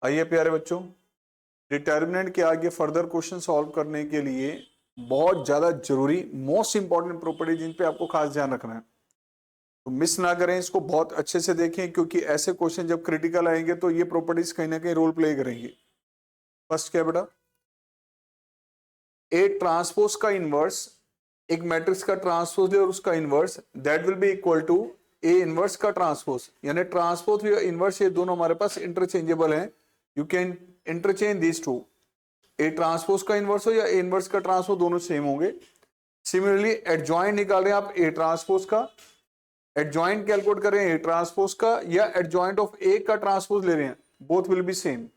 आइए प्यारे बच्चों, डिटर्मिनेंट के आगे फर्दर क्वेश्चन सॉल्व करने के लिए बहुत ज्यादा जरूरी मोस्ट इंपॉर्टेंट प्रॉपर्टी जिन पे आपको खास ध्यान रखना है, तो मिस ना करें, इसको बहुत अच्छे से देखें क्योंकि ऐसे क्वेश्चन जब क्रिटिकल आएंगे तो ये प्रॉपर्टीज कहीं ना कहीं रोल प्ले करेंगी। फर्स्ट क्या बेटा, ए ट्रांसपोज का इनवर्स, एक मैट्रिक्स का ट्रांसपोज ले और उसका inverse, that will be equal to A inverse का ट्रांसपोज, यानी ट्रांसपोज या इनवर्स ये दोनों हमारे पास इंटरचेंजेबल हैं। You can interchange this two, A transpose का इनवर्स हो या ए इनवर्स का ट्रांसपोज, दोनों सेम होंगे। सिमिलरली एडजॉइंट निकाल रहे हैं आप ए ट्रांसपोज का, एडजॉइंट कैलकुलेट कर रहे हैं ए ट्रांसपोज का, या एडजॉइंट ऑफ ए का ट्रांसपोज ले रहे हैं, both will be same.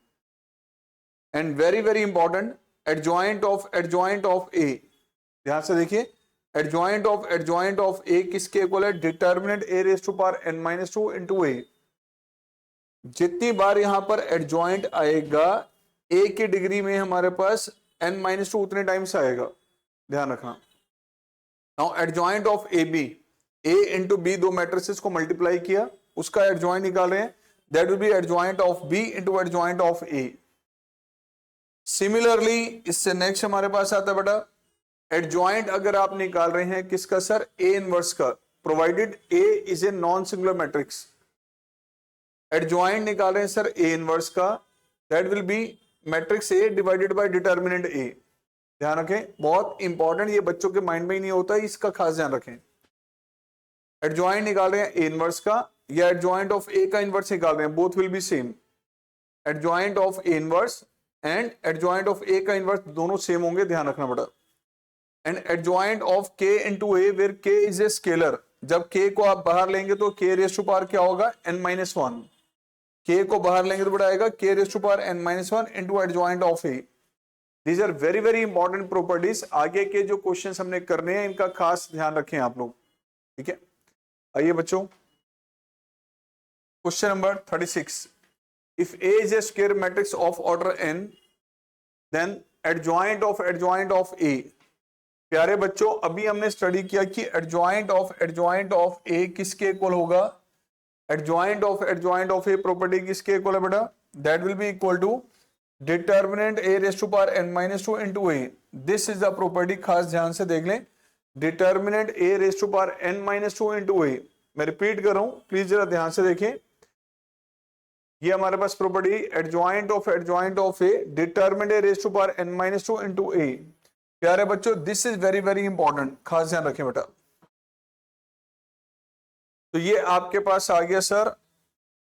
And very very important, adjoint of A, ध्यान से देखिए, एडजॉइंट ऑफ ए किसके इक्वल है, determinant A raise to power n minus two into A. जितनी बार यहां पर एडजॉइंट आएगा ए की डिग्री में हमारे पास n माइनस टू उतने टाइम्स आएगा, ध्यान रखना। Now adjoint of A B, A into B, दो मैट्रिसेस को मल्टीप्लाई किया, उसका एडजॉइंट निकाल रहे हैं, that will be adjoint of B into adjoint of A. Similarly इससे नेक्स्ट हमारे पास आता है बेटा, एडजॉइंट अगर आप निकाल रहे हैं किसका सर, ए इनवर्स का, provided A is a non singular matrix. Adjoint निकाल रहे हैं सर ए इनवर्स का, that will be matrix A divided by determinant A. ध्यान रखें, बहुत इंपॉर्टेंट, ये बच्चों के माइंड में ही नहीं होता है, इसका खास ध्यान रखें। एडजॉइंट निकाल रहे हैं ए इनवर्स का या एडजॉइंट ऑफ ए का इनवर्स निकाल रहे हैं, both will be same. Adjoint of A inverse and adjoint of A का इनवर्स दोनों सेम होंगे, ध्यान रखना बेटा। And adjoint of K into A where K is a scalar, जब के को आप बाहर लेंगे तो के रेस टू पावर क्या होगा, n माइनस वन। के को बाहर लेंगे तो बढ़ाएगा K raise to power n minus one into adjoint of A. These are very very important properties, आगे के जो क्वेश्चन हमने करने हैं इनका खास ध्यान रखें आप लोग, ठीक है। आइए बच्चों, question number 36, if A is a square matrix of order n, then adjoint of A. प्यारे बच्चों, अभी हमने स्टडी किया कि एडजॉइंट ऑफ ए किसके इक्वल होगा, एडजॉइंट ऑफ ए प्रॉपर्टी किसके इक्वल है बेटा, that will be equal to determinant A raise to power n minus two into A. This is the property, खास ध्यान से देख लें, determinant A raise to power n minus two into A. मैं repeat कर रहा हूं, प्लीज जरा ध्यान से देखें, ये हमारे पास property adjoint of A determinant A raise to power n minus two into A. प्यारे बच्चों, this is very very important, खास ध्यान रखें बेटा। तो ये आपके पास आ गया सर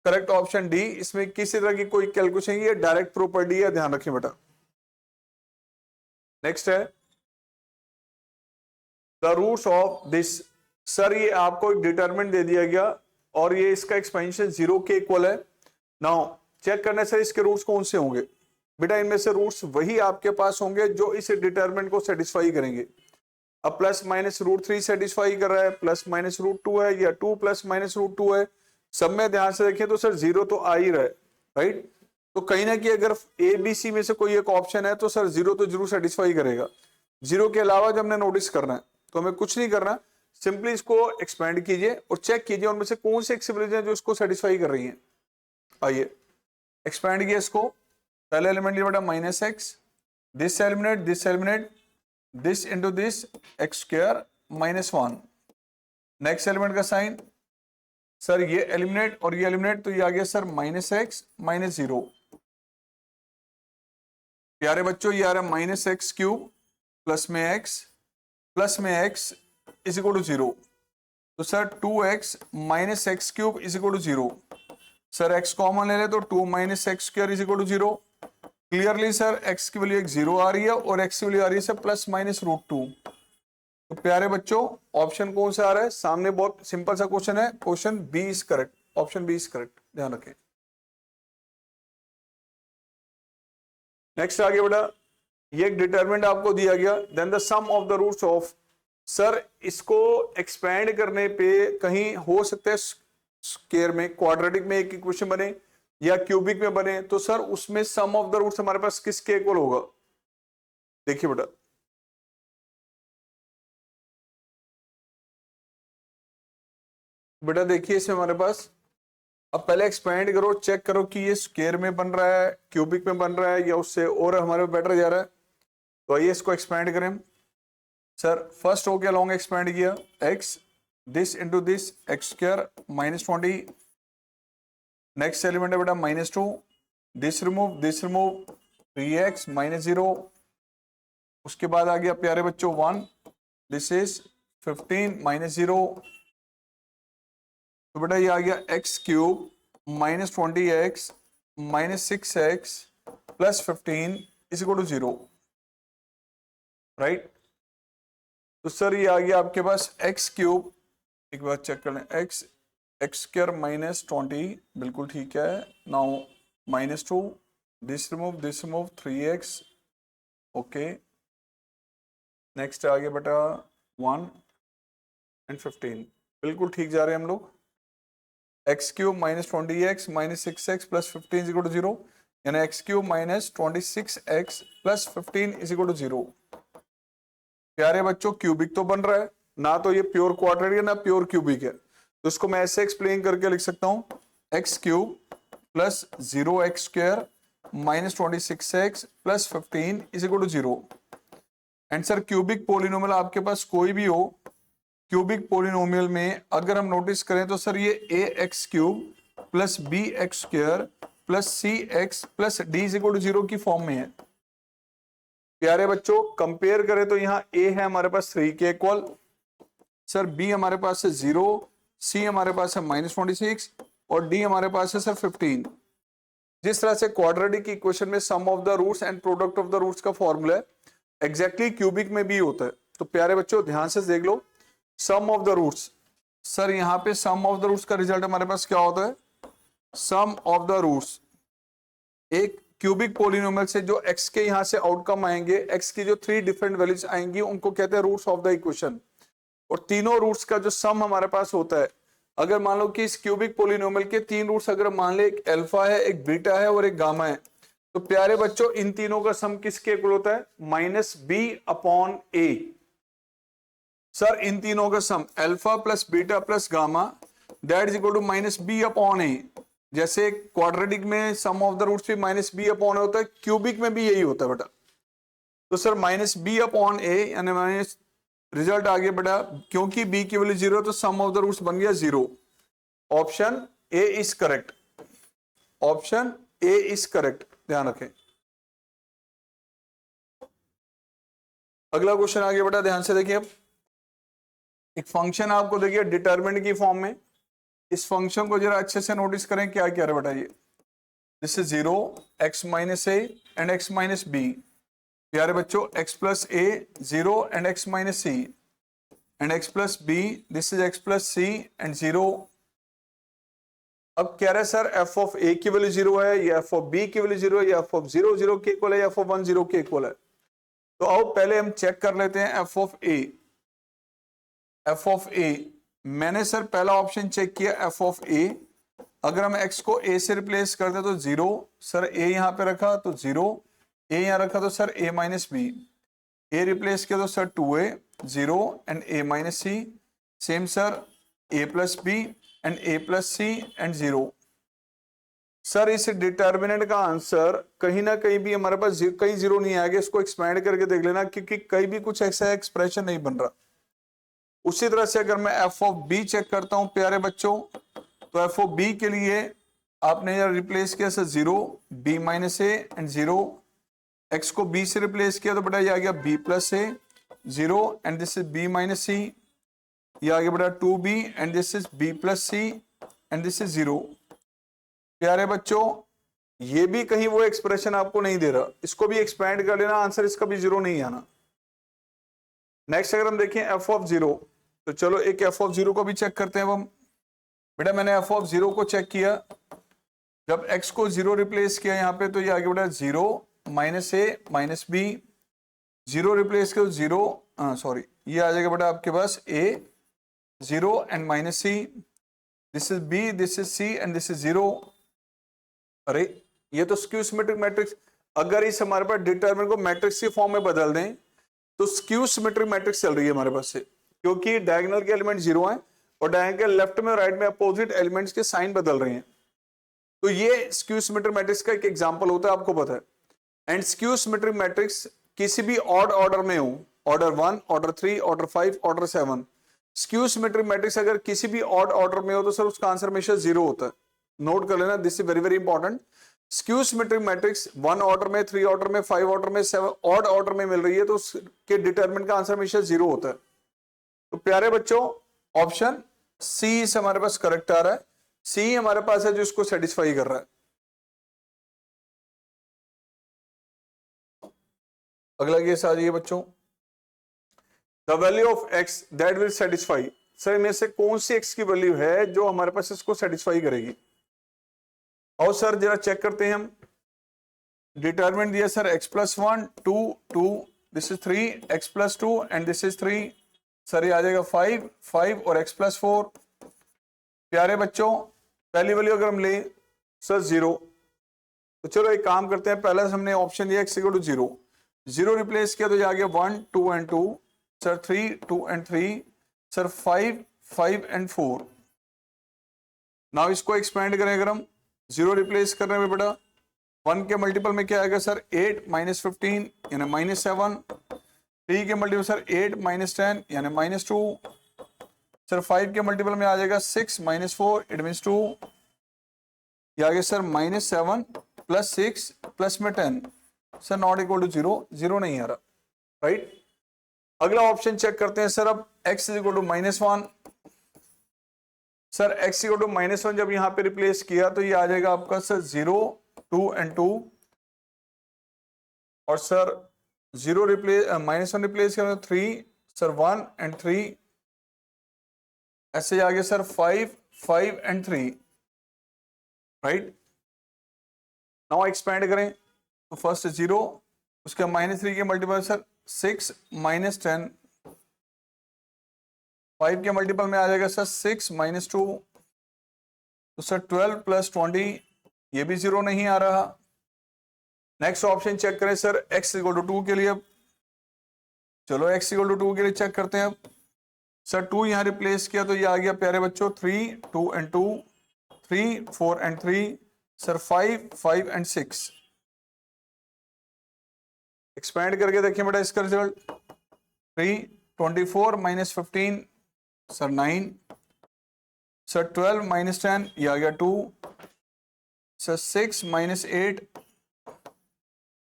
करेक्ट ऑप्शन डी, इसमें किसी तरह की कोई कैलकुलेशन, ये डायरेक्ट प्रॉपर्टी है, ध्यान रखें बेटा। नेक्स्ट है the roots of this, sir ये आपको एक डिटरमिनेंट दे दिया गया और ये इसका एक्सपेंशन 0 के इक्वल है। नाउ चेक करने से इसके रूट्स कौन से होंगे बेटा, इनमें से रूट्स वही आपके पास होंगे जो इस डिटरमिनेंट को सेटिस्फाई करेंगे। अब प्लस माइनस रूट 3 सेटिस्फाई कर रहा है, प्लस माइनस रूट 2 है, या 2 प्लस माइनस रूट 2 है, सब में ध्यान से देखें तो सर 0 तो आ ही रहा है, राइट। तो कहीं ना कहीं अगर ए बी सी में से कोई एक ऑप्शन है तो सर 0 तो जरूर सेटिस्फाई करेगा। 0 के अलावा जब हमने नोटिस करना है तो हमें कुछ नहीं करना, सिंपली इसको एक्सपेंड कीजिए और चेक कीजिए उनमें से कौन से एक्सिबिलिटी है जो इसको सेटिस्फाई कर रही है। आइए एक्सपेंड किया इसको, पहले एलिमेंट लिया बेटा minus x, this eliminate this into this x square minus one. Next element का साइन सर ये एलिमिनेट और ये एलिमिनेट, तो ये आ गया सर माइनस एक्स माइनस 0। प्यारे बच्चों, ये आ रहा है माइनस एक्स क्यूब प्लस में एक्स इज इक्वल टू 0, तो sir 2x minus X cube is equal to 0। Sir x common ले ले तो 2 minus X square is equal to 0। Clearly sir x की वैल्यू एक 0 आ रही है और x की वैल्यू आ रही है सर प्लस माइनस रूट 2। तो प्यारे बच्चों, ऑप्शन कौन सा आ रहा है सामने, बहुत सिंपल सा क्वेश्चन है, question B is correct, option B is correct, ध्यान रखें। नेक्स्ट आगे बेटा, ये एक डिटरमिनेंट आपको दिया गया, then the sum of the roots of, sir इसको एक्सपेंड करने पे कहीं हो सकता है स्क्वायर में, क्वाड्रेटिक में एक इक्वेशन बने या क्यूबिक में बने, तो सर उसमें सम ऑफ द रूट्स हमारे पास किसके इक्वल होगा। देखिए बेटा देखिए इसमें हमारे पास अब पहले एक्सपेंड करो, चेक करो कि ये स्क्वायर में बन रहा है, क्यूबिक में बन रहा है, या उससे और हमारे बेटर जा रहा है। तो आइए इसको एक्सपेंड करें। सर फर्स्ट हो गया लॉन्ग एक्सपेंड किया, x this into this x square minus 20, next element है बेटा -2, दिस रिमूव 3x माइनस 0, उसके बाद आ गया प्यारे बच्चों 1, दिस इज 15 माइनस 0, तो बेटा ये आ गया x cube minus 20x minus 6x plus 15 is equal to 0, right. तो सर ये आ गया आपके पास x क्यूब, एक बार चेक कर लें, x स्क्वायर माइनस 20, बिल्कुल ठीक है। Now -2, this remove 3x, okay. Next आ गया बेटा 1 एंड 15, बिल्कुल ठीक जा रहे हैं हम लोग। X cube minus 20x minus 6x plus 15 is equal to 0, यानी X cube minus 26x plus 15 is equal to 0। प्यारे बच्चों क्यूबिक तो बन रहा है ना, तो ये प्योर क्वाड्रेटिक है ना प्योर क्यूबिक है, तो इसको मैं ऐसे एक्सप्लेन करके लिख सकता हूं, X cube plus 0x square minus 26x plus 15 is equal to 0। And sir cubic polynomial आपके पास कोई भी हो, क्यूबिक पोलिनोमियल में अगर हम नोटिस करें तो सर ये A X cube plus B X square plus C X plus D is equal to 0 की फॉर्म में है। प्यारे बच्चों कंपेयर करें तो यहाँ ए है हमारे पास 3 के इक्वल, सर बी हमारे पास है 0, सी हमारे पास है -26 और डी हमारे पास है सर 15। जिस तरह से क्वाड्रेटिक इक्वेशन में sum of the roots and product of the roots का फॉर्मूला है, एग्जैक्टली क्यूबिक में भी होता है। तो प्यारे बच्चों ध्यान से देख लो, सम ऑफ द रूट्स, सर यहाँ पे सम ऑफ द रूट्स का रिजल्ट हमारे पास क्या होता है, सम ऑफ द रूट्स, एक क्यूबिक पोलिनोमियल से जो x के यहां से आउटकम आएंगे, x की जो 3 डिफरेंट वैल्यूज आएंगी उनको कहते हैं रूट्स ऑफ द इक्वेशन, और तीनों रूट्स का जो सम हमारे पास होता है, अगर मान लो कि इस क्यूबिक पोलिनोमियल के 3 रूट्स अगर मान ले, एक अल्फा है, एक बीटा है और एक गामा है, तो प्यारे बच्चों इन तीनों का सम किसके इक्वल होता है, -b/a। सर इन तीनों का sum alpha plus beta plus gamma that is equal to -b/a। जैसे क्वाड्रेटिक में सम ऑफ द रूट्स भी -b/a होता है, क्यूबिक में भी यही होता है बेटा। तो सर -b/a यानी माइनस, रिजल्ट आ गया बेटा, क्योंकि b की वैल्यू 0 तो सम ऑफ द रूट्स बन गया 0। Option A is correct, option A is correct, ध्यान रखें। अगला क्वेश्चन आ गया बेटा, ध्यान से देखिए। अब एक फंक्शन आपको देखिए डिटरमिनेंट की फॉर्म में, इस फंक्शन को जरा अच्छे से नोटिस करें, क्या कह रहा है बेटा, ये this is 0 x minus A and x minus B. प्यारे बच्चों x plus A 0 and x minus C and x plus B, this is x plus C and 0। अब कह रहे हैं सर f ऑफ a की वैल्यू 0 है या f ऑफ b की वैल्यू 0 है या f ऑफ 0 0 के इक्वल है या f ऑफ 1 0 के इक्वल है। तो आओ पहले हम चेक कर लेते हैं f of a। f of a मैंने सर पहला ऑप्शन चेक किया f ऑफ a, अगर हम x को a से रिप्लेस कर दे तो 0, सर a यहां पे रखा तो 0, a यहां रखा तो sir a minus B, a replace किया तो sir 2a 0 and a minus C, same sir a plus B and a plus C and 0। Sir इस डिटर्मिनेंट का आंसर कहीं ना कहीं भी हमारे पास कहीं 0 नहीं आएगा, इसको एक्सपैंड करके देख लेना, क्योंकि कहीं भी कुछ ऐसा एक्सप्रेशन नहीं बन रहा। उसी तरह से अगर मैं f ऑफ b चेक करता हूं प्यारे बच्चों, तो f ऑफ b के लिए आपने यार रिप्लेस किया sir 0 b minus A and 0, x को b से रिप्लेस किया तो बेटा ये आ गया b plus A 0 and this is b minus C, ये आ गया बेटा 2b and this is b plus C and this is 0। प्यारे बच्चों ये भी कहीं वो एक्सप्रेशन आपको नहीं दे रहा, इसको भी एक्सपैंड कर लेना, आंसर इसका भी 0 नहीं आना। नेक्स्ट अगर हम देखें f ऑफ 0, तो चलो एक f ऑफ 0 को भी चेक करते हैं। अब हम बेटा मैंने f ऑफ 0 को चेक किया, जब x को 0 रिप्लेस किया यहाँ पे तो ये आ गया बेटा 0 minus A minus B, 0 replace किया तो 0 सॉरी ये आ जाएगा बेटा आपके पास a 0 and minus C, this is b, this is c and this is 0। अरे ये तो स्क्यू सिमेट्रिक मैट्रिक्स, अगर इस हमारे पास डिटरमिनेंट को मैट्रिक्स की फॉर्म में बदल दें तो स्क्यू सिमेट्रिक मैट्रिक्स चल रही है हमारे पास से, क्योंकि डायगोनल के एलिमेंट 0 हैं और डायगोनल के लेफ्ट में और राइट में अपोजिट एलिमेंट्स के साइन बदल रहे हैं। तो ये स्क्यू सिमेट्रिक मैट्रिक्स का एक एग्जांपल होता है, आपको पता है। एंड स्क्यू सिमेट्रिक मैट्रिक्स किसी भी ऑड ऑर्डर में हो, order 1, order 3, order 5, order 7, skew symmetric matrix अगर किसी भी ऑड ऑर्डर में हो तो सर उसका आंसर हमेशा 0 होता है। नोट कर लेना, this is very very important. Skew symmetric matrix 1 order में, 3 ऑर्डर में, 5 ऑर्डर में, 7 ऑड ऑर्डर में मिल रही है तो उसके डिटरमिनेंट का आंसर हमेशा 0 होता है। तो प्यारे बच्चों, ऑप्शन सी से हमारे पास करेक्ट आ रहा है। सी हमारे पास है जो इसको सेटिस्फाई कर रहा है। अगला केस आ जाइए बच्चों, the value of x that will satisfy. Sir इनमें से कौन सी एक्स की वैल्यू है जो हमारे पास इसको सेटिस्फाई करेगी? और सर जरा चेक करते हैं हम। डिटरमिनेंट दिया sir x plus 1, 2, 2, this is 3, x plus 2 and this is 3। Sir ये आ जाएगा 5, 5 और x प्लस 4। प्यारे बच्चों, पहली वैल्यू अगर हम लें सर 0, तो चलो एक काम करते हैं, पहले हमने ऑप्शन दिया x इक्वल टू 0, 0 रिप्लेस किया तो ये आ गया 1, 2 and 2, sir 3, 2 and 3, sir 5, 5 and 4। Now इसको एक्सपेंड करें, अगर हम 0 रिप्लेस करने में बेटा 1 के मल्टीपल में क्या आएगा सर 8 माइनस 15 यानी माइनस 7, 3 के मल्टीपल सर 8 माइनस 10 यानी माइनस 2, सर 5 के मल्टीपल में आ जाएगा 6 माइनस 4 इट मीन्स 2, ये आ गया सर माइनस 7 प्लस 6 प्लस में 10, सर नॉट इक्वल टू 0, 0 नहीं आ रहा, राइट। अगला ऑप्शन चेक करते हैं सर, अब x is equal to -1। Sir x equal to -1 जब यहां पे रिप्लेस किया तो ये आ जाएगा आपका सर 0, 2 एंड 2, और सर 0 रिप्लेस -1 रिप्लेस किया तो 3, सर 1 एंड 3, ऐसे आ गया sir 5, 5 and 3, right. Now expand करें तो फर्स्ट 0, उसके -3 के मल्टीपल सर 6 माइनस 10, 5 के मल्टीपल में आ जाएगा सर 6 माइनस 2, तो सर 12 प्लस 20, ये भी 0 नहीं आ रहा। नेक्स्ट ऑप्शन चेक करें सर x इक्वल टू 2 के लिए। अब चलो x इक्वल टू 2 के लिए चेक करते हैं। अब सर 2 यहां रिप्लेस किया तो ये आ गया प्यारे बच्चों 3, 2 and 2, 3, 4 and 3, sir 5, 5 and 6। Expand करके देखिए बेटा इसका result 3, 24 minus 15 sir 9, sir 12 minus 10 ये आ गया 2, सर 6 माइनस 8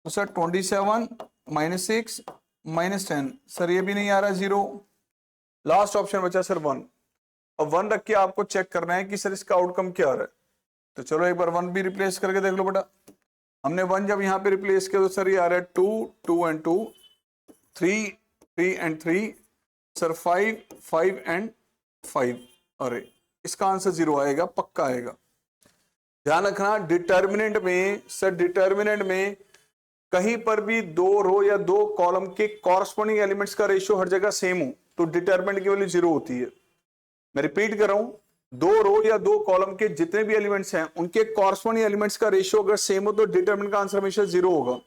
तो सर 27 माइनस 6 माइनस 10, सर ये भी नहीं आ रहा 0। लास्ट ऑप्शन बचा सर 1। अब 1 रख के आपको चेक करना है कि सर इसका आउटकम क्या आ रहा है। तो चलो एक बार 1 भी रिप्लेस करके देख लो बेटा। हमने 1 जब यहां पे रिप्लेस किया तो सर ये आ रहा है 2, 2 एंड 2, 3, 3 एंड 3, सर 5, 5 एंड 5। अरे इसका आंसर 0 आएगा, पक्का आएगा। ध्यान रखना डिटर्मिनेंट में, सर डिटर्मिनेंट में कहीं पर भी 2 रो या 2 कॉलम के कॉरस्पॉन्डिंग एलिमेंट्स का रेशियो हर जगह सेम हो तो डिटर्मिनेंट की वैल्यू 0 होती है। मैं रिपीट कर रहा हूं, 2 रो या 2 कॉलम के जितने भी एलिमेंट्स हैं उनके कॉरस्पॉन्डिंग एलिमेंट्स का रेशियो अगर सेम हो तो डिटरमिनेंट का आंसर हमेशा 0 होगा।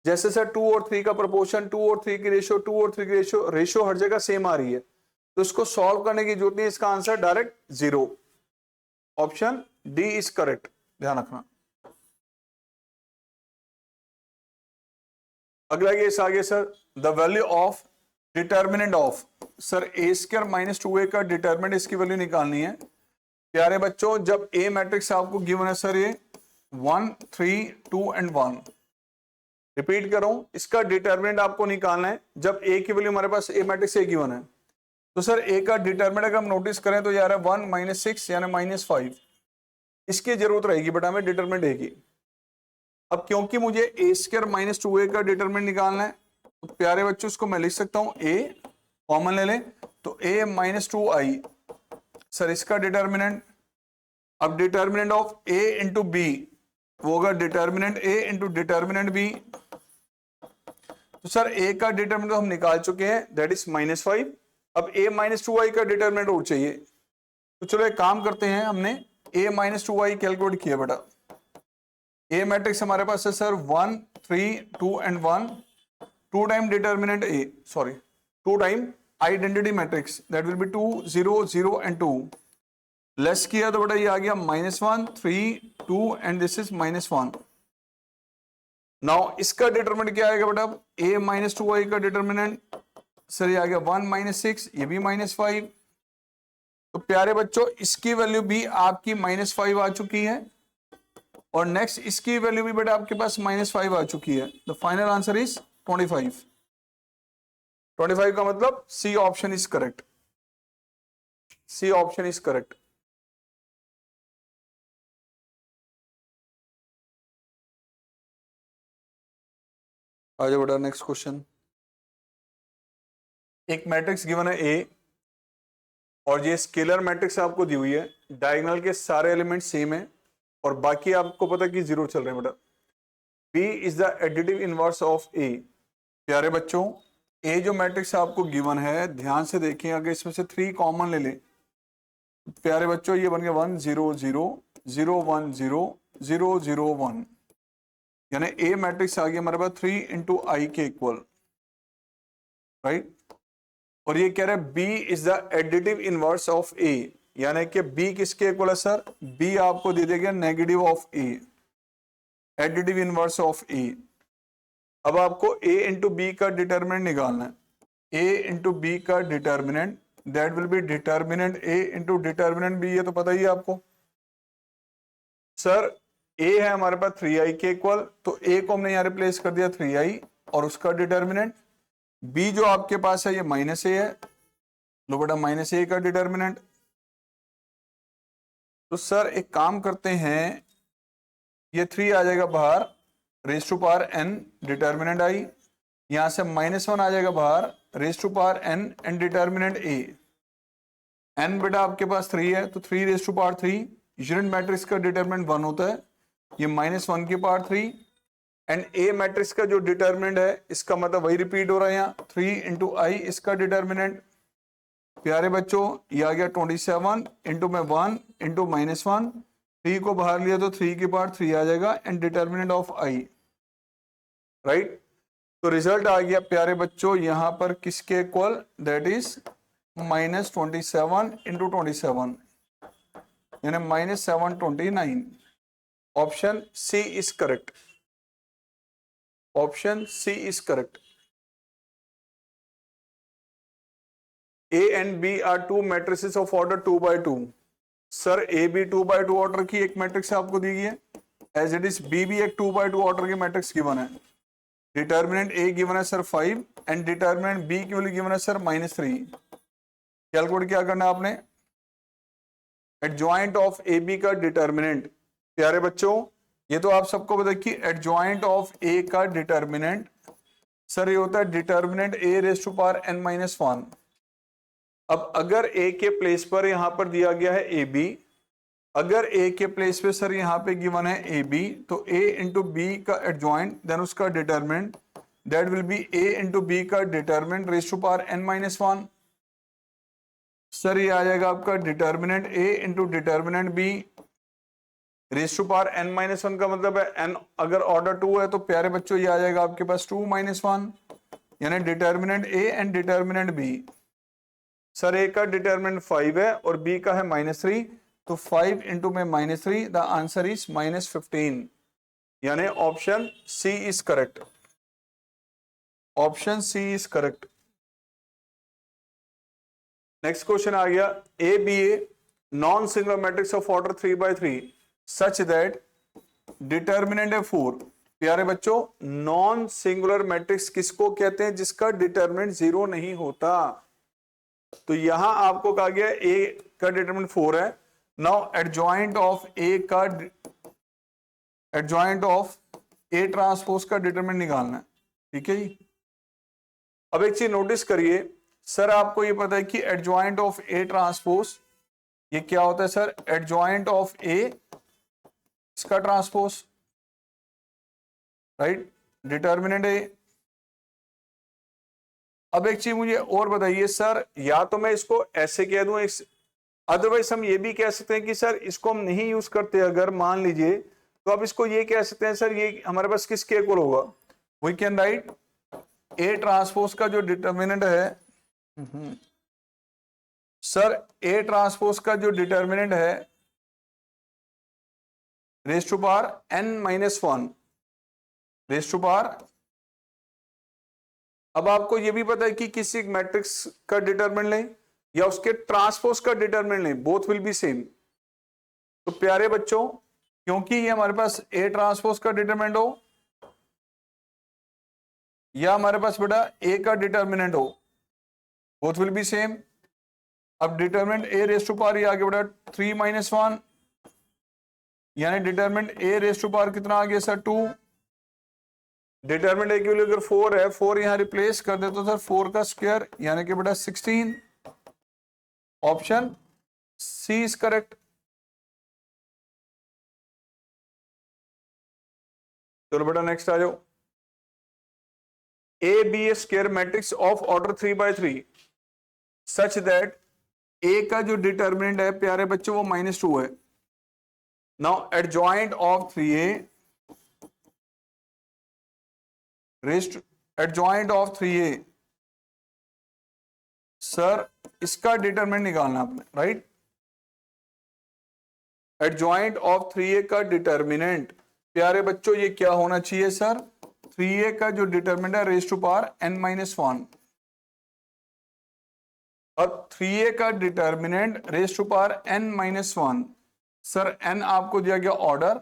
जैसे सर 2 और 3 का प्रोपोर्शन, 2 और 3 की रेशियो, 2 और 3 की रेशियो हर जगह सेम आ रही है तो इसको सॉल्व करने की जरूरत नहीं, इसका answer direct 0। Option D is correct, ध्यान रखना। अगला केस आगे sir, the value of determinant of, sir a square minus 2a का डिटर्मिनेंट इसकी वैल्यू निकालनी है। प्यारे बच्चों जब A मैट्रिक्स आपको गिवन है सर ये 1, 3, 2 एंड 1, रिपीट कर रहा हूं इसका डिटर्मिनेंट आपको निकालना है जब A की वैल्यू हमारे पास A मैट्रिक्स A गिवन है। तो सर A का डिटर्मिनेंट अगर हम नोटिस करें तो यार 1 माइनस 6 यानी -5, इसकी जरूरत रहेगी बेटा हमें डिटर्मिनेंट A की। अब क्योंकि मुझे a स्क्वायर माइनस 2a का डिटरमिनेंट निकालना है तो प्यारे बच्चों इसको मैं लिख सकता हूं a कॉमन ले लें तो a माइनस 2i, सर इसका डिटरमिनेंट। अब determinant of a into B वो होगा determinant a into determinant b। तो सर a का डिटरमिनेंट हम निकाल चुके हैं दैट इज -5। अब a माइनस 2i का डिटरमिनेंट और चाहिए तो चलो एक काम करते हैं, हमने a माइनस 2i कैलकुलेट किया बेटा। A मैट्रिक्स हमारे पास है sir 1, 3, 2 and 1, 2 time determinant A, sorry 2 time identity matrix that will B 2, 0, 0 and 2। Less किया तो बेटा ये आ गया -1, 3, 2 एंड दिस इज -1। नाउ इसका डिटरमिनेंट क्या आएगा बेटा? a माइनस 2i का डिटरमिनेंट सर ये आ गया 1 - 6, ये भी -5। तो प्यारे बच्चों इसकी वैल्यू भी आपकी -5 आ चुकी है और नेक्स्ट इसकी वैल्यू भी बेटा आपके पास -5 आ चुकी है। The final answer is 25। 25 का मतलब C option is correct. C option is correct. आ जाओ बेटा नेक्स्ट क्वेश्चन। एक मैट्रिक्स गिवन है ए और ये स्केलर मैट्रिक्स आपको दी हुई है, डायगोनल के सारे एलिमेंट सेम है और बाकी आपको पता है कि जीरो चल रहे हैं बेटा। B is the additive inverse of A. प्यारे बच्चों ए जो मैट्रिक्स आपको गिवन है ध्यान से देखें, अगर इसमें से 3 कॉमन ले लें प्यारे बच्चों ये बन गया 1 0 0 0 1 0 0 0 1, यानी ए मैट्रिक्स आ गया हमारे पास 3 इंटू आई के इक्वल, राइट। और ये कह रहा है B is the additive inverse of A, यानी कि बी किसके इक्वल है सर? बी आपको दे देगा negative of A, additive inverse of A. अब आपको ए इंटू बी का डिटर्मिनेंट निकालना है। ए इंटू बी का determinant that will be determinant A into determinant B, ये तो पता ही है आपको सर। ए है हमारे पास 3i के इक्वल, तो ए को हमने यहां रिप्लेस कर दिया 3i और उसका डिटर्मिनेंट। बी जो आपके पास है ये -a है, लो बेटा -a का डिटर्मिनेंट। तो सर एक काम करते हैं, ये 3 आ जाएगा बाहर, raise to power n determinant I, यहां से -1 आ जाएगा बाहर, raise to power n and determinant a। n बेटा आपके पास 3 है तो 3 raise to power 3, unit matrix का डिटर्मिनेंट 1 होता है, ये -1 की पावर 3 एंड ए मैट्रिक्स का जो डिटर्मिनेंट है इसका मतलब वही रिपीट हो रहा है यहाँ 3 इंटू आई इसका डिटर्मिनेंट। प्यारे बच्चों ये आ गया 27 इंटू में 1 इंटू -1, 3 को बाहर लिया तो 3 की पावर 3 आ जाएगा and determinant of I, right. तो रिजल्ट आ गया प्यारे बच्चों यहां पर किसके इक्वल? दैट इज -27 इंटू 27 यानी -729। Option C is correct. Option C is correct. A and B are two matrices of order 2 by 2। Sir A भी 2 by 2 ऑर्डर की एक मैट्रिक्स आपको दी गई है, एज इट इज B भी एक 2 by 2 ऑर्डर की मैट्रिक्स गिवन है। डिटर्मिनेंट A गिवन है सर 5 एंड डिटर्मिनेंट B की वैल्यू गिवन है सर -3। कैलकुलेट क्या करना है आपने? एडजॉइंट ऑफ AB का डिटर्मिनेंट। प्यारे बच्चों ये तो आप सबको पता है कि एडजॉइंट ऑफ A का डिटर्मिनेंट सर ये होता है determinant A raise to power n-1। अब अगर A के प्लेस पर यहां पर दिया गया है AB, अगर A के प्लेस पे सर यहां पे गिवन है AB, तो A इंटू बी का एडजॉइंट देन उसका determinant that will be A into B का determinant raise to power n-1। Sir ये आ जाएगा आपका determinant A into determinant B raise to power n-1 का मतलब है n अगर ऑर्डर 2 है तो प्यारे बच्चों ये आ जाएगा आपके पास 2-1 यानी determinant A and determinant B। Sir A का डिटर्मिनेंट 5 है और B का है -3, तो 5 इंटू में -3 द आंसर इज -15 यानी option C is correct. Option C is correct. Next question आ गया A B A non singular matrix of order 3 by 3 such that determinant है 4। प्यारे बच्चों नॉन सिंगुलर मैट्रिक्स किसको कहते हैं? जिसका डिटर्मिनेंट 0 नहीं होता। तो यहां आपको कहा गया ए का डिटरमिनेंट 4 है। नाउ एडजॉइंट ऑफ ए का एडजॉइंट ऑफ ए ट्रांसपोज का डिटरमिनेंट निकालना है, ठीक है जी। अब एक चीज नोटिस करिए सर, आपको ये पता है कि एडजॉइंट ऑफ ए ट्रांसपोज ये क्या होता है सर? एडजॉइंट ऑफ ए इसका ट्रांसपोज, राइट, डिटर्मिनेंट ए। अब एक चीज मुझे और बताइए सर, या तो मैं इसको ऐसे कह दूं, अदरवाइज हम ये भी कह सकते हैं कि सर इसको हम नहीं यूज करते अगर मान लीजिए, तो अब इसको ये कह सकते हैं सर ये हमारे पास किसके इक्वल होगा? We can write A transpose का जो डिटर्मिनेंट है सर, ए ट्रांसपोज का जो डिटर्मिनेंट है raise to power n-1 raise to power. अब आपको यह भी पता है कि किसी एक मैट्रिक्स का डिटरमिनेंट लें या उसके ट्रांसपोज का डिटरमिनेंट लें, बोथ विल बी सेम। तो प्यारे बच्चों, क्योंकि ये हमारे पास ए ट्रांसपोज का डिटरमिनेंट हो या हमारे पास बेटा ए का डिटरमिनेंट हो, बोथ विल बी सेम। अब determinant A raise to power ये आ गया बेटा 3-1, यानी determinant A raise to power कितना आ गया सर 2। डिटरमिनेंट ए की वैल्यू अगर 4 है, 4 यहां रिप्लेस कर दे तो सर 4 का स्क्वायर यानी कि बेटा 16। Option C is correct. चलो बेटा नेक्स्ट आ जाओ। A B A square matrix of order 3/3 such that A का जो डिटरमिनेंट है प्यारे बच्चों वो -2 है। Now adjoint of 3a rest adjoint of 3a sir इसका डिटरमिनेंट निकालना आपने, राइट। एडजॉइंट ऑफ 3a का डिटरमिनेंट प्यारे बच्चों ये क्या होना चाहिए सर, 3a का जो डिटरमिनेंट है रेस टू पावर n-1 और 3a का determinant raise to power n-1 sir n आपको दिया गया ऑर्डर,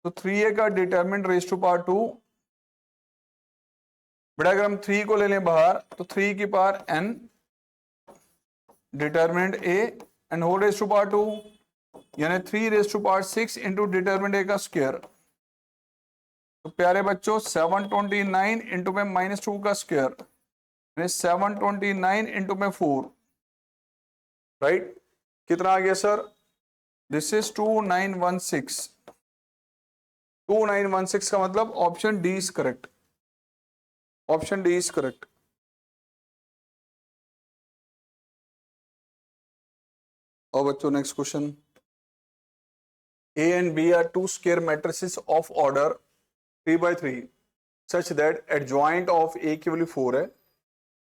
तो 3a का डिटरमिनेंट रेस टू पावर 2। बेटा अगर हम 3 को ले लें बाहर तो 3 की power n determinant a and whole raise to power 2 यानी 3 raise to power 6 into determinant a का स्क्वायर। तो प्यारे बच्चों 729 इंटू में -2 का स्क्वायर यानी 729 इंटू में 4, राइट। कितना आ गया सर, दिस इज 2916। 2916 का मतलब option D is correct. Option D is correct. और बच्चों next question, A and B are two square matrices of order 3/3 such that adjoint of A की वैल्यू 4 है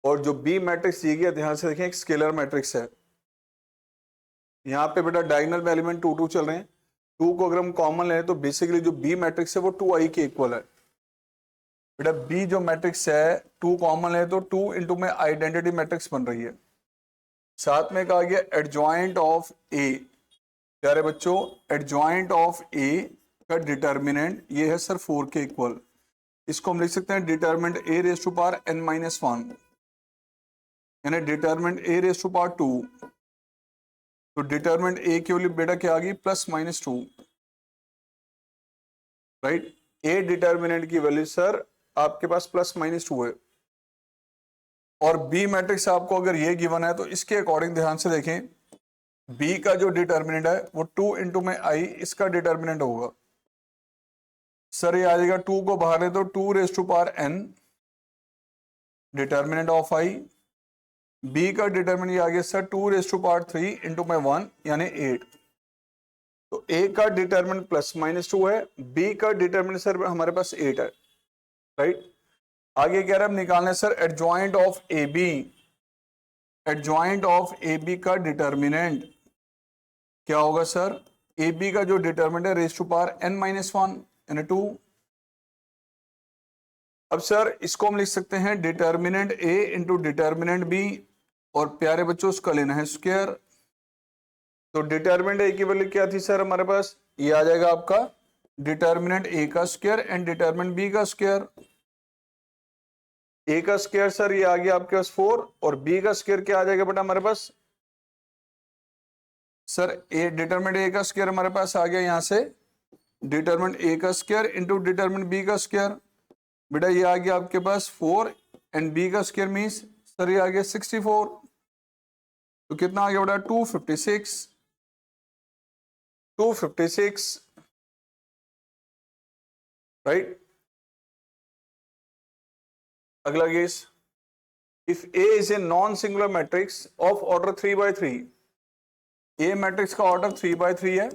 और जो B मैट्रिक्स दी गया ध्यान से देखें एक स्केलर मैट्रिक्स है। यहाँ पे बेटा डायगोनल में एलिमेंट 2 2 चल रहे हैं। 2 को अगर हम कॉमन लें तो बेसिकली जो B मैट्रिक्स है वो 2i के इक्वल है। बेटा B जो मैट्रिक्स है 2 कॉमन है तो 2 इंटू में आइडेंटिटी मैट्रिक्स बन रही है। साथ में कहा गया एडजॉइंट ऑफ A, प्यारे बच्चों एडजॉइंट ऑफ A का डिटरमिनेंट ये है सर 4 के इक्वल। इसको हम लिख सकते हैं determinant A raise to power n-1 यानी determinant A raise to power 2। तो डिटरमिनेंट A की वैल्यू बेटा क्या आ गई +-2, राइट। A डिटरमिनेंट की वैल्यू सर आपके पास +-2 है और B मैट्रिक्स आपको अगर ये गिवन है तो इसके अकॉर्डिंग ध्यान से देखें B का जो डिटरमिनेंट है वो 2 इंटू में I इसका डिटरमिनेंट होगा। सर ये आ जाएगा 2 को बाहर ले तो 2 raise to power n determinant of I। B का डिटरमिनेंट ये आ गया sir 2 raise to power 3 into में 1 यानी 8। तो A का डिटरमिनेंट +-2 है, B का डिटरमिनेंट सर हमारे पास 8 है, राइट। आगे कह रहे हैं हम निकालने sir adjoint of AB। Adjoint of AB का डिटरमिनेंट क्या होगा सर, AB का जो डिटरमिनेंट है रेस टू पावर n-1 यानी 2। अब सर इसको हम लिख सकते हैं determinant A into determinant B और प्यारे बच्चों उसका लेना है स्क्वायर। तो डिटरमिनेंट A की वैल्यू क्या थी सर हमारे पास, ये आ जाएगा आपका डिटरमिनेंट A का स्क्वायर एंड डिटरमिनेंट B का स्क्वायर। A का स्क्वायर सर ये आ गया आपके पास 4 और B का स्क्वायर क्या आ जाएगा बेटा हमारे पास, सर A डिटरमिनेंट A का स्क्वायर हमारे पास आ गया यहां से डिटरमिनेंट A का स्क्वायर इंटू डिटरमिनेंट B का स्क्वायर। बेटा ये आ गया आपके पास 4 एंड B का स्क्वायर मीन्स सर ये आ गया 64। तो कितना आ गया बेटा 256, राइट। अगला case, if A is a non singular matrix of order 3/3, A matrix का ऑर्डर 3/3 है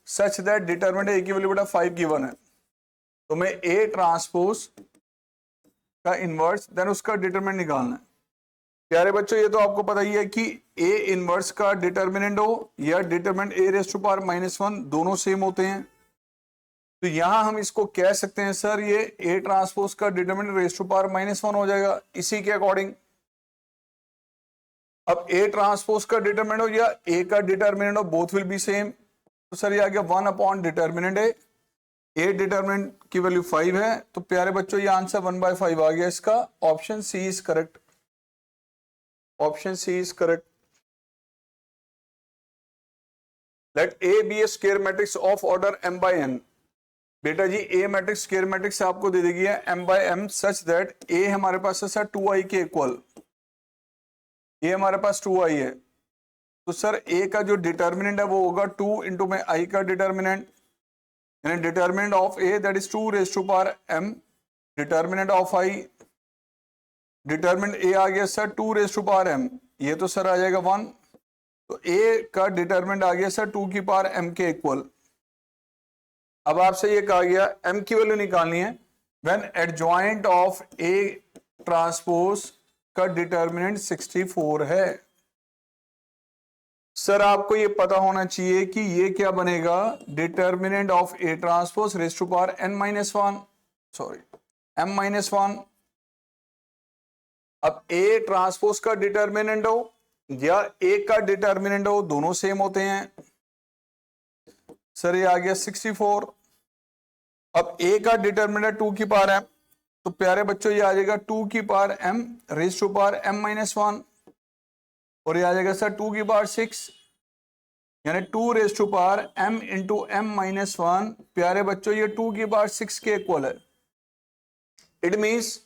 सच दैट डिटरमिनेंट A की वैल्यू बेटा 5 गिवन है। तो मैं A ट्रांसपोज का इनवर्स देन उसका डिटरमिनेंट निकालना है। प्यारे बच्चों ये तो आपको पता ही है कि ए इनवर्स का डिटर्मिनेंट हो या determinant A raise to power -1 दोनों सेम होते हैं। तो यहां हम इसको कह सकते हैं सर ये ए ट्रांसपोज का डिटर्मिनेंट रेज़ टू पावर -1 हो जाएगा इसी के अकॉर्डिंग। अब ए ट्रांसपोज का डिटर्मिनेंट हो या ए का डिटर्मिनेंट हो, बोथ विल बी सेम। तो सर ये आ गया 1 अपॉन डिटर्मिनेंट ए डिटर्मिनेंट की वैल्यू 5 है, तो प्यारे बच्चों ये आंसर 1/5 आ गया इसका। Option C is correct. Option C is correct. Let A B A square matrix of order m by n। बेटा जी ए मैट्रिक्स स्क्वायर मैट्रिक्स आपको दे देगी है m by m such that A हमारे पास है सर 2i के इक्वल। ये हमारे पास 2i है, तो सर ए का जो डिटर्मिनेंट है वो होगा 2 इंटू में आई का डिटर्मिनेंट, यानी determinant of A that is 2 raise to power m, determinant of I, determinant A आ गया sir 2 raise to power m, ये तो सर आ जाएगा 1। तो ए का डिटर्मिनेंट आ गया सर 2 की पावर m के इक्वल। अब आपसे ये कहा गया m की वैल्यू निकालनी है when adjoint of A transpose का डिटर्मिनेंट 64 है। सर आपको ये पता होना चाहिए कि ये क्या बनेगा, determinant of A transpose raise to power n-1, sorry m-1। अब ए ट्रांसपोज का डिटर्मिनेंट हो या ए का डिटर्मिनेंट हो, दोनों सेम होते हैं। सर ये आ गया 64। अब ए का डिटर्मिनेंट 2 की पावर m, तो प्यारे बच्चों ये आ जाएगा 2 की power m raise to power m-1, और ये आ जाएगा सर 2 की पावर 6, यानी 2 raise to power m into m-1। प्यारे बच्चों ये 2 की पावर 6 के इक्वल है। It means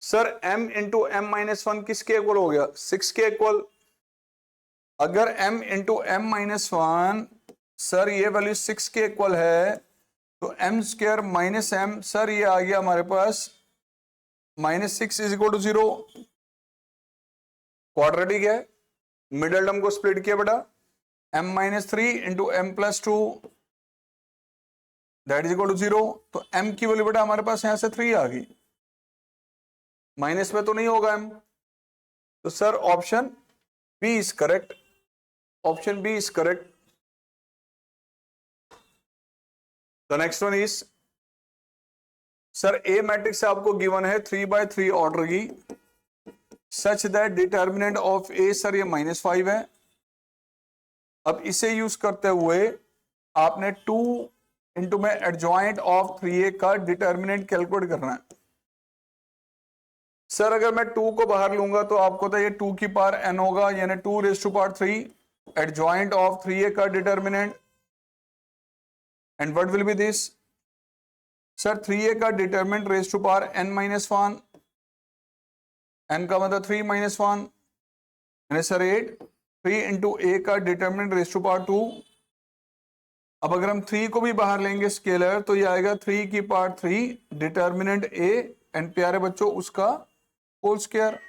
sir m into m-1 किसके इक्वल हो गया, 6 के इक्वल। अगर m इंटू m-1 सर ये वैल्यू 6 के इक्वल है, तो m square minus m, sir ये आ गया हमारे पास -6 इज इक्वल टू 0। क्वाड्रेटिक है, मिडल टर्म को स्प्लिट किया बेटा, m-3 into m+2 that is equal to 0। तो m की वैल्यू बेटा हमारे पास यहां से 3 आ गई, माइनस में तो नहीं होगा m। तो सर option B is correct. Option B is correct. The next one is sir A matrix आपको गिवन है 3/3 ऑर्डर की, such that determinant of A sir ये -5 है। अब इसे यूज करते हुए आपने 2 इंटू में एडजॉइंट ऑफ 3a का डिटर्मिनेंट कैलकुलेट करना है। सर अगर मैं 2 को बाहर लूंगा तो आपको तो ये 2 की पावर n होगा, यानी 2 raise to power 3 adjoint of 3a का determinant, and what will be this sir 3a का determinant raise to power n-1, n का मतलब 3-1, यानी सर 8, 3 इंटू a का डिटर्मिनेंट रेज़ टू पावर 2। अब अगर हम 3 को भी बाहर लेंगे स्केलर, तो ये आएगा 3 की पावर 3 डिटर्मिनेंट a, एंड प्यारे बच्चों उसका होल स्क्वायर।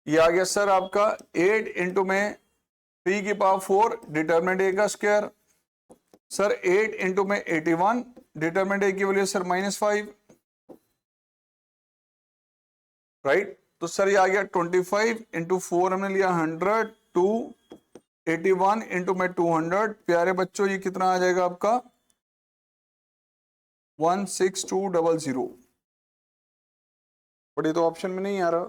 ये आ गया सर आपका 8 इंटू में 3 की पावर 4 डिटर्मिनेंट a का स्क्वायर, सर 8 इंटू में 81 डिटर्मिनेंट a की वैल्यू सर -5, राइट। तो सर ये आ गया 25 इंटू 4 हमने लिया 100 टू 81 इंटू में 200, प्यारे बच्चों ये कितना आ जाएगा आपका 16200। बट ये तो ऑप्शन में नहीं आ रहा।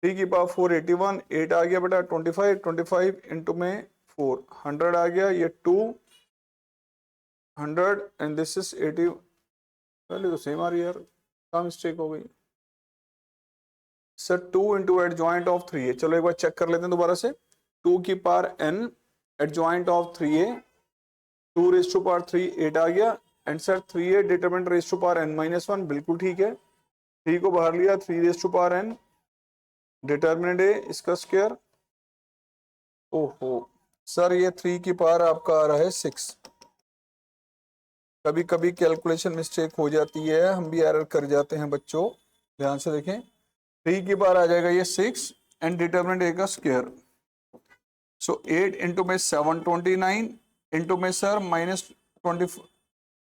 3 की पावर 4 81, 8 आ गया बेटा 25 इंटू में 4 100 आ गया, ये 200 एंड दिस इज 80। वैल्यू तो सेम आ रही है यार, क्या मिस्टेक हो गई sir. 2 into adjoint of 3a, चलो एक बार चेक कर लेते हैं दोबारा से। 2 की power n adjoint of 3a, 2 raise to power 3 8 आ गया, and sir 3a determinant raise to power n-1, बिल्कुल ठीक है। 3 को बाहर लिया, 3 raise to power n determinant a इसका स्क्वायर। ओहो सर ये 3 की पावर आपका आ रहा है 6। कभी कभी कैलकुलेशन मिस्टेक हो जाती है, हम भी एरर कर जाते हैं बच्चों, ध्यान से देखें। 3 की पावर आ जाएगा ये 6 एंड डिटरमिनेंट a का स्क्वायर, सो 8 इंटू में 729 इंटू में सर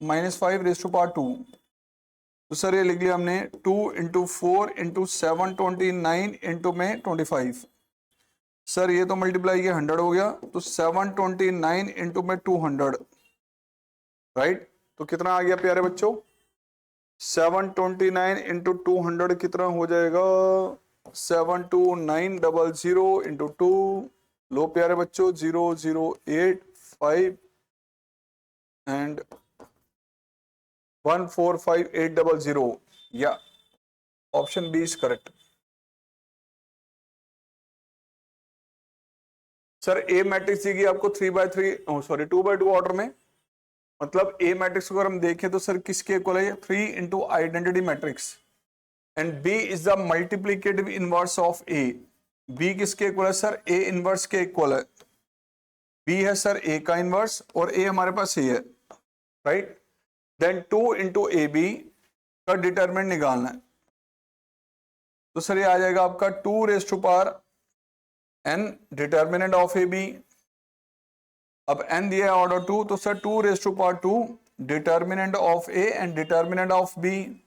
-5 रेज़ टू पावर 2, तो सर ये लिख लिया हमने 2 इंटू 4 इंटू 729 इंटू में 25। सर ये तो मल्टीप्लाई किया 100 हो गया, तो 729 इंटू में 200, राइट। तो कितना आ गया प्यारे बच्चों, 729 इंटू 200 कितना हो जाएगा, 72900 इंटू 2, लो प्यारे बच्चों 0085 एंड 145800, या option B is correct. Sir A matrix दी गई आपको 3x3 सॉरी 2x2 ऑर्डर में, मतलब ए मैट्रिक्स को अगर हम देखें तो सर किसके इक्वल है, 3 into identity matrix, and B is the multiplicative inverse of A. B किसके इक्वल है सर, ए इनवर्स के इक्वल है। बी है सर ए का इनवर्स और ए हमारे पास ए है, right. Then 2 into A B का डिटरमिनेंट निकालना है, तो सर ये आ जाएगा आपका 2 raise to power n determinant of A B. अब n दिया है ऑर्डर 2, तो sir 2 raise to power 2 determinant of A and determinant of B.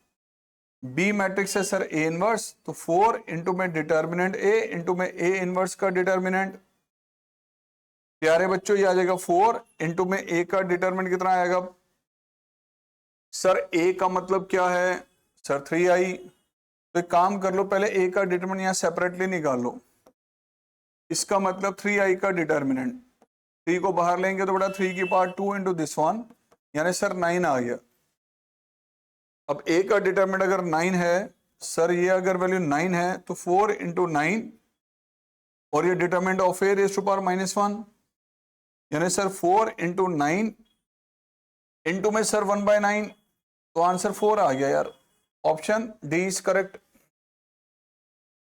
B matrix है सर ए इनवर्स, तो 4 इंटू में डिटरमिनेंट ए इंटू में ए इनवर्स का determinant. प्यारे बच्चों ये आ जाएगा 4 इंटू में ए का डिटरमिनेंट कितना आएगा, सर ए का मतलब क्या है सर 3i। तो एक काम कर लो, पहले ए का डिटरमिनेंट यहां सेपरेटली निकाल लो, इसका मतलब 3i का डिटरमिनेंट, 3 को बाहर लेंगे तो बड़ा 3 की पावर 2 इंटू दिस वन, यानी सर 9 आ गया। अब ए का डिटरमिनेंट अगर 9 है सर, ये अगर वैल्यू 9 है तो 4 इंटू 9 और ये determinant of A raise to power -1, यानी सर 4 इंटू 9 इंटू में सर 1/9, तो आंसर 4 आ गया यार। Option D is correct,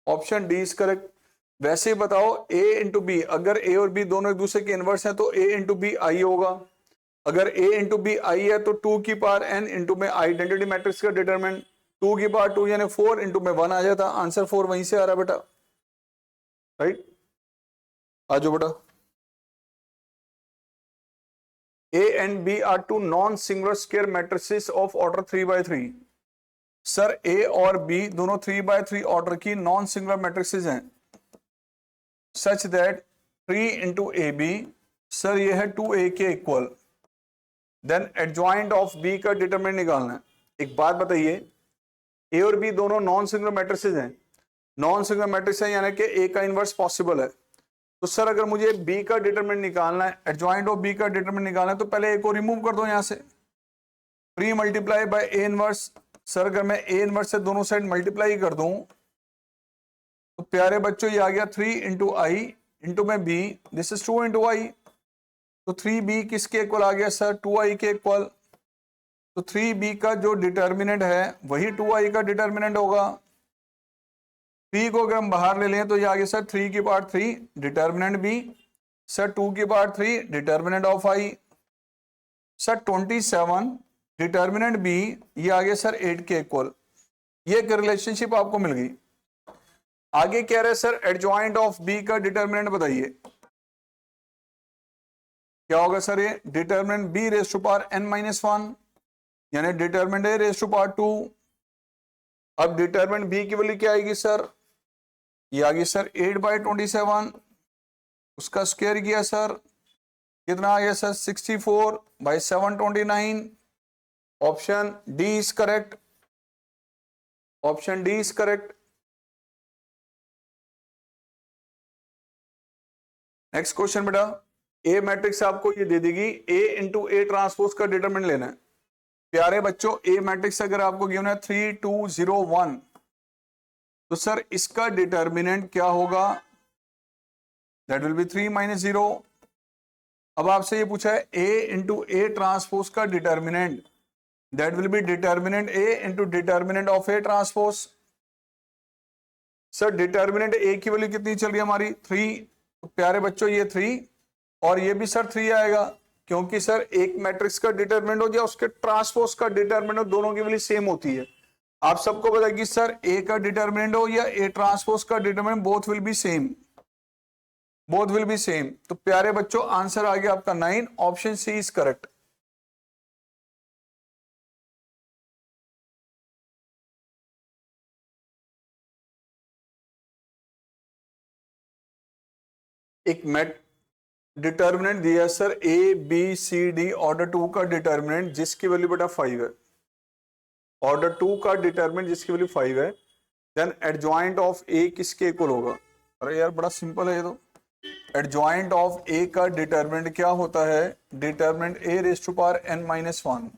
option D is correct. वैसे ही बताओ a इंटू बी, अगर a और b दोनों एक दूसरे के इनवर्स हैं तो a इंटू बी आई होगा। अगर a इंटू बी आई है तो 2 की पावर n इंटू में आइडेंटिटी मैट्रिक्स का डिटरमिनेंट 2 की पावर 2 यानी 4 इंटू में 1 आ जाता, आंसर 4 वहीं से आ रहा बेटा, राइट। आ जाओ बेटा। A and B are two non-singular square matrices of order 3x3। Sir A और B दोनों 3x3 ऑर्डर की नॉन सिंगुलर मैट्रिसेस हैं, such that 3 into A B, sir ये है 2a के इक्वल। देन एडजॉइंट ऑफ B का डिटरमिनेंट निकालना है। एक बात बताइए, A और B दोनों नॉन सिंगुलर मैट्रिसेस हैं, नॉन सिंगुलर मैट्रिक्स है यानी कि A का इनवर्स पॉसिबल है। तो सर अगर मुझे B का डिटरमिनेंट निकालना है, एडजॉइंट ऑफ B का डिटरमिनेंट निकालना है, तो पहले A को रिमूव कर दो यहां से, 3 multiply by A inverse. Sir अगर मैं A इनवर्स से दोनों साइड मल्टीप्लाई कर दूं तो प्यारे बच्चों ये आ गया 3 इंटू आई इंटू में B, दिस इज 2 इंटू आई, तो 3B किसके इक्वल आ गया सर, 2i के इक्वल। तो 3B का जो डिटरमिनेंट है वही 2i का डिटरमिनेंट होगा। 3 को अगर हम बाहर ले लें तो ये आ गया सर 3 की पावर 3 डिटरमिनेंट B, सर 2 की power 3 determinant of i, sir 27 determinant B, ये आ गया सर 8 के इक्वल। ये एक रिलेशनशिप आपको मिल गई। आगे कह रहे हैं सर एडजॉइंट ऑफ B का डिटरमिनेंट बताइए, क्या होगा सर, ये determinant B raise to power n-1 यानी determinant A raise to power 2। अब डिटरमिनेंट B की वैल्यू क्या आएगी सर, ये आ गई सर 8/27, उसका स्क्वायर किया सर कितना आ गया sir 64/729। Option D is correct, option D is correct. Next question बेटा, ए मैट्रिक्स आपको ये दे देगी, ए इंटू ए ट्रांसपोज का डिटरमिनेंट लेना है। प्यारे बच्चों ए मैट्रिक्स अगर आपको गिवन है 3 2 0 1, तो सर इसका डिटरमिनेंट क्या होगा, दैट विल बी 3 - 0। अब आपसे ये पूछा है ए इंटू ए ट्रांसपोज का determinant, that will B determinant A into determinant of A transpose. Sir determinant A की वैल्यू कितनी चल रही है हमारी 3, तो प्यारे बच्चों ये 3 और ये भी सर 3 आएगा, क्योंकि सर एक मैट्रिक्स का डिटरमिनेंट हो या उसके ट्रांसपोज का डिटरमिनेंट हो, दोनों की वैल्यू सेम होती है। आप सबको पता है कि सर ए का डिटरमिनेंट हो या ए ट्रांसपोज का determinant, both will be same, both will be same. तो प्यारे बच्चों आंसर आ गया आपका 9, ऑप्शन सी इज करेक्ट। एक मेट डिटर्मिनेंट दिया sir A B C D, order 2 का डिटर्मिनेंट जिसकी वैल्यू बेटा 5 है, ऑर्डर 2 का डिटर्मिनेंट जिसकी वैल्यू 5 है, देन एडजॉइंट ऑफ ए किसके इक्वल होगा? अरे यार बड़ा सिंपल है ये तो। एडजॉइंट ऑफ ए का डिटर्मिनेंट क्या होता है? Determinant A raise to power n minus 1,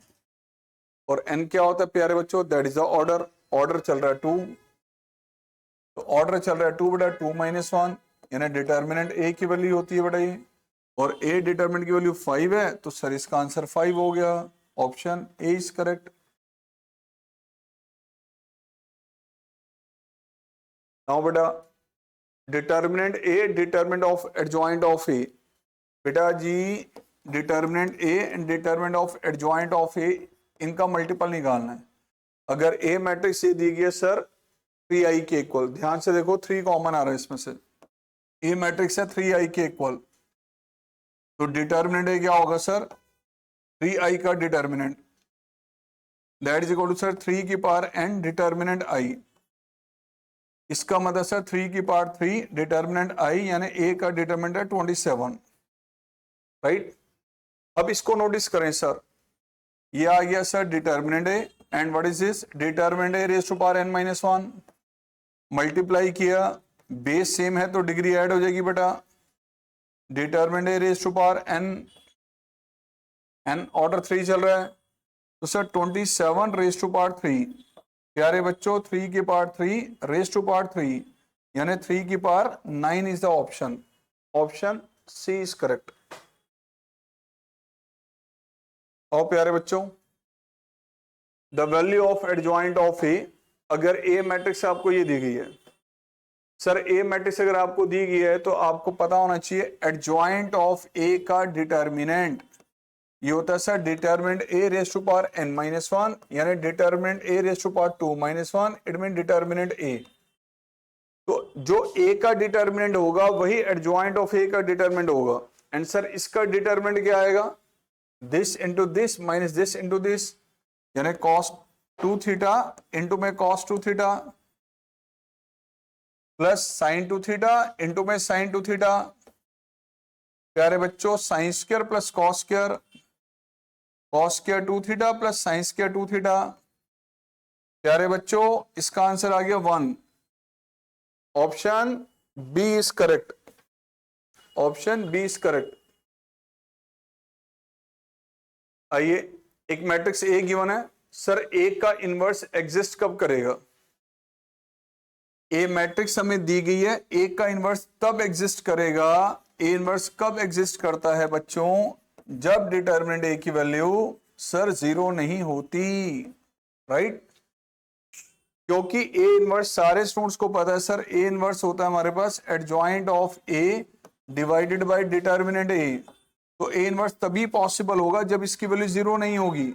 और n क्या होता है प्यारे बच्चों? That is the order. Order चल रहा है 2, तो ऑर्डर चल रहा है 2 बेटा 2 माइनस 1, यानी डिटर्मिनेंट ए की वैल्यू होती है बेटा ये, और ए डिटर्मिनेंट की वैल्यू 5 है, तो सर इसका आंसर 5 हो गया। Option A is correct. Now बेटा determinant A, determinant of adjoint of A, बेटा जी determinant A and determinant of adjoint of A, इनका मल्टीपल निकालना है। अगर ए मैट्रिक्स ए दी गई है सर 3i के इक्वल, ध्यान से देखो 3 कॉमन आ रहा है इसमें से, ए मैट्रिक्स है 3i के इक्वल, तो डिटर्मिनेंट ए क्या होगा सर? 3i का determinant, that is equal to sir 3 की पावर n डिटर्मिनेंट i। इसका मतलब सर 3 की पावर 3 डिटर्मिनेंट i, यानी a का डिटर्मिनेंट है 27, राइट। अब इसको नोटिस करें सर, ये आ गया sir determinant A, and what is this? Determinant A raise to power n minus 1, multiply किया, बेस सेम है तो डिग्री ऐड हो जाएगी बेटा। Determinant A raise to power n order 3 चल रहा है, तो सर 27 रेज़ टू पावर 3, प्यारे बच्चों 3 की पावर 3 रेज़ टू पावर 3, यानी 3 की पावर 9 is the option. Option C is correct. और प्यारे बच्चों the value of adjoint of A, अगर ए मैट्रिक्स आपको ये दी गई है सर, ए मैट्रिक्स अगर आपको दी गई है तो आपको पता होना चाहिए एडजॉइंट ऑफ ए का डिटर्मिनेंट ये होता है sir determinant A raise to power n minus 1, यानी determinant A raise to power 2 minus 1, it mean determinant A. तो जो ए का डिटर्मिनेंट होगा वही एडजॉइंट ऑफ ए का डिटर्मिनेंट होगा, एंड सर इसका डिटर्मिनेंट क्या आएगा? This into this minus this into this, यानी cos 2 थीटा इंटू में cos 2 theta plus sin 2 theta into में sin 2 थीटा। प्यारे बच्चों sine square plus cos square, cos square 2 theta plus sine square 2 theta. प्यारे बच्चों इसका आंसर आ गया 1। Option B is correct. Option B is correct. आइए, एक मैट्रिक्स ए गिवन है सर, ए का इनवर्स एग्जिस्ट कब करेगा? ए मैट्रिक्स हमें दी गई है, ए का इनवर्स तब एग्जिस्ट करेगा। ए इनवर्स कब एग्जिस्ट करता है बच्चों? जब डिटर्मिनेंट ए की वैल्यू सर 0 नहीं होती, राइट। क्योंकि ए इनवर्स सारे स्टूडेंट्स को पता है सर, ए इनवर्स होता है हमारे पास adjoint of A divided by determinant A. तो ए इनवर्स तभी पॉसिबल होगा जब इसकी वैल्यू 0 नहीं होगी,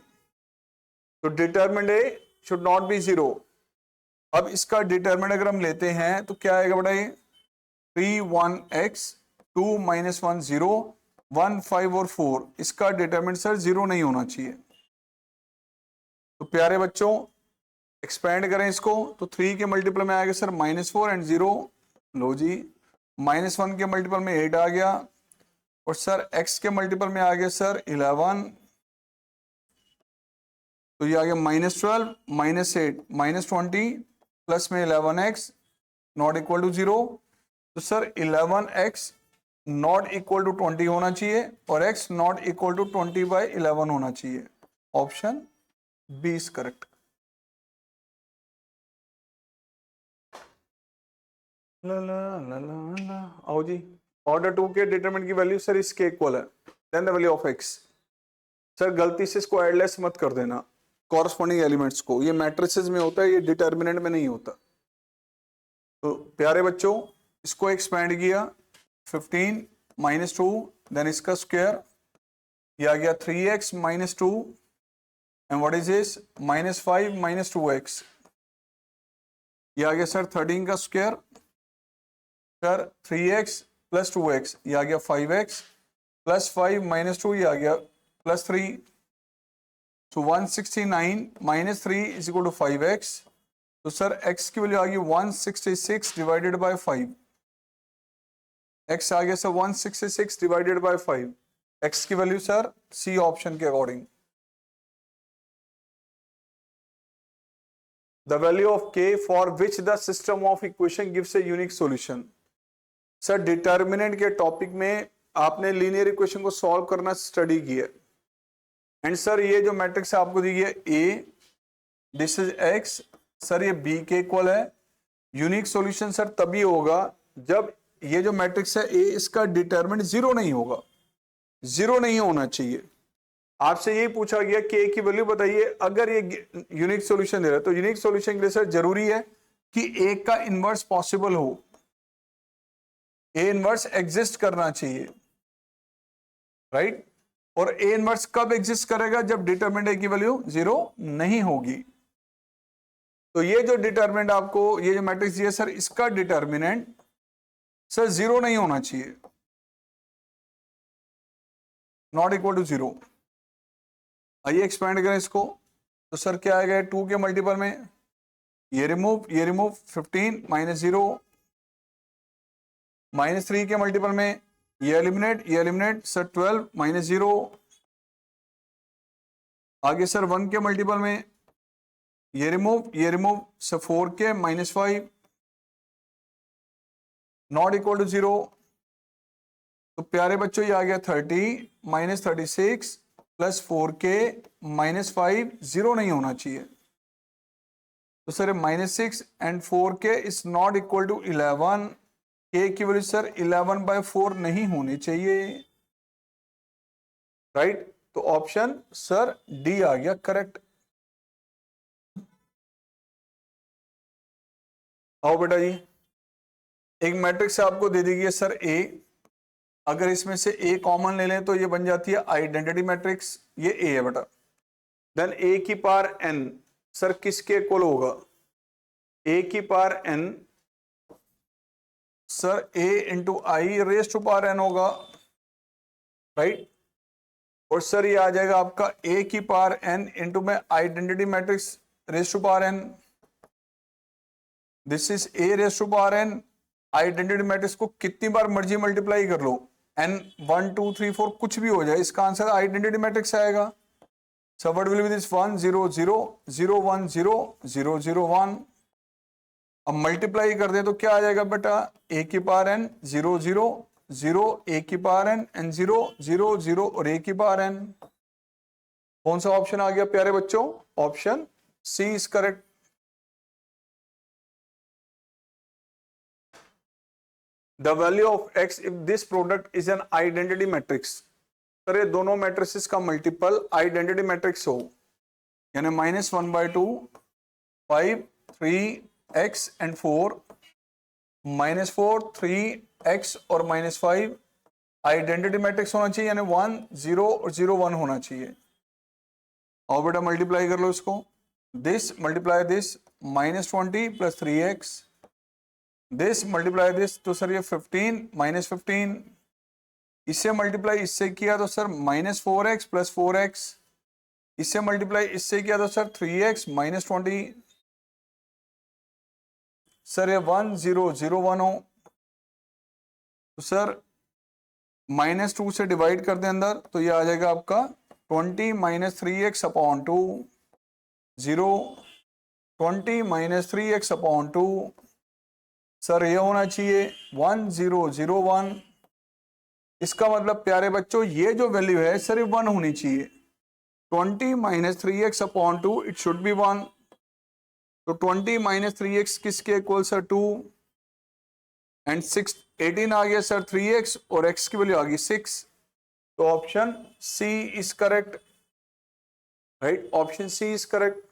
तो determinant A should not be 0। अब इसका डिटर्मिनेंट अगर हम लेते हैं तो क्या आएगा बेटा? ये 3 1x 2 माइनस 1 0 1 5 और 4, इसका डिटर्मिनेंट सर 0 नहीं होना चाहिए। तो प्यारे बच्चों एक्सपेंड करें इसको, तो 3 के मल्टीपल में आएगा सर -4 एंड 0, लो जी -1 के मल्टीपल में 8 आ गया, और सर x के मल्टीपल में आ गया सर 11, तो ये आ गया -12 -8 -20 प्लस में 11x नॉट इक्वल टू 0। तो sir 11x not equal to 20 होना चाहिए और x नॉट इक्वल टू 20/11 होना चाहिए। Option B is correct. ला ला ला ला ला, आओ जी। ऑर्डर 2 के डिटरमिनेंट की वैल्यू सर इसके इक्वल है, then the value of x। Sir गलती से इसको एडलेस मत कर देना, कॉरस्पॉन्डिंग एलिमेंट्स को, ये मैट्रिसेस में होता है, ये डिटर्मिनेंट में नहीं होता। तो प्यारे बच्चों इसको एक्सपेंड किया, 15 -2, देन इसका स्क्वायर, ये आ गया 3x -2, and what is this? -5 -2x, ये आ गया सर 13 का स्क्वायर, सर 3x + 2x, ये आ गया 5x + 5 - 2, ये आ गया +3। तो 169 - 3 = 5x। तो सर x की वैल्यू आ गई 166 डिवाइडेड बाय 5। x आ गया सर 166 डिवाइडेड बाय 5, x की वैल्यू सर सी ऑप्शन के according. The value of k for which the system of equation gives a unique solution. Sir determinant के topic में आपने linear equation को solve करना study किया and sir ये जो मैट्रिक्स आपको दी है a, this is x, sir ये b के इक्वल है। यूनिक सॉल्यूशन सर तभी होगा जब ये जो मैट्रिक्स है a, इसका डिटर्मिनेंट जीरो नहीं होगा, जीरो नहीं होना चाहिए। आपसे यही पूछा गया कि a की वैल्यू बताइए, अगर ये यूनिक सॉल्यूशन दे रहा है तो यूनिक सॉल्यूशन के लिए सर जरूरी है कि a का इनवर्स पॉसिबल हो, a इनवर्स एग्जिस्ट करना चाहिए, राइट। और a इनवर्स कब एग्जिस्ट करेगा, जब डिटरमिनेंट a की वैल्यू जीरो नहीं होगी। तो ये जो डिटरमिनेंट आपको ये जो मैट्रिक्स दिया सर, इसका डिटरमिनेंट सर जीरो नहीं होना चाहिए, नॉट इक्वल टू जीरो। आइए एक्सपेंड करें इसको, तो सर क्या आएगा 2 के मल्टीपल में ये रिमूव 15 माइनस 0, -3 के मल्टीपल में ये एलिमिनेट सर 12 माइनस 0, आगे सर 1 के मल्टीपल में ये रिमूव सर 4 के -5, नॉट इक्वल टू 0। तो प्यारे बच्चों ये आ गया 30 माइनस 36 प्लस 4k -5, जीरो नहीं होना चाहिए। तो sir -6 and 4k is not equal to 11, k की वैल्यू सर 11/4 नहीं होनी चाहिए, राइट। तो ऑप्शन सर डी आ गया करेक्ट। आओ बेटा जी, एक मैट्रिक्स आपको दे दी गई है सर A, अगर इसमें से A कॉमन ले लें तो ये बन जाती है आइडेंटिटी मैट्रिक्स, ये A है बेटा। देन A की पावर n सर किसके इक्वल होगा, A की power n sir A into I raise to power n होगा, राइट। और सर ये आ जाएगा आपका A की पावर n इंटू में identity matrix raise to power n, this is A raise to power n। Identity matrix को कितनी बार मर्जी मल्टीप्लाई कर लो, n 1 2 3 4 कुछ भी हो जाए, इसका आंसर आइडेंटिटी मैट्रिक्स आएगा। So what will be this 1 0 0 0 1 0 0 0 1। अब मल्टीप्लाई कर दे तो क्या आ जाएगा बेटा, A की पावर n 0 0 0, A की पावर n n 0 0 0 और A की पावर n। कौन सा ऑप्शन आ गया प्यारे बच्चों, option C is correct. The value of x if this product is an identity matrix, sir ये दोनों मैट्रिसेस का मल्टीपल आइडेंटिटी मैट्रिक्स हो, यानी -1/2 5 3x एंड 4 -4 3x और -5 आइडेंटिटी मैट्रिक्स होना चाहिए, यानी 1 0 और 0 1 होना चाहिए। और बेटा मल्टीप्लाई कर लो इसको, this multiply this -20 plus 3x, this multiply this, तो सर ये 15 -15, इससे मल्टीप्लाई इससे किया तो सर -4x प्लस 4x, इससे मल्टीप्लाई इससे किया तो सर 3x -20, सर ये 1 0 0 1 हो, तो सर -2 से डिवाइड कर दें अंदर, तो ये आ जाएगा आपका 20 -3x upon 2 0, 20 -3x upon 2, sir ये होना चाहिए 1 0 0 1। इसका मतलब प्यारे बच्चों ये जो वैल्यू है सर 1 होनी चाहिए, 20 -3x upon 2 it should be 1। तो 20 -3x किसके इक्वल सर 2 एंड 6 18 आ गया सर 3x और x की वैल्यू आ गई 6। तो option C is correct, right, option C is correct.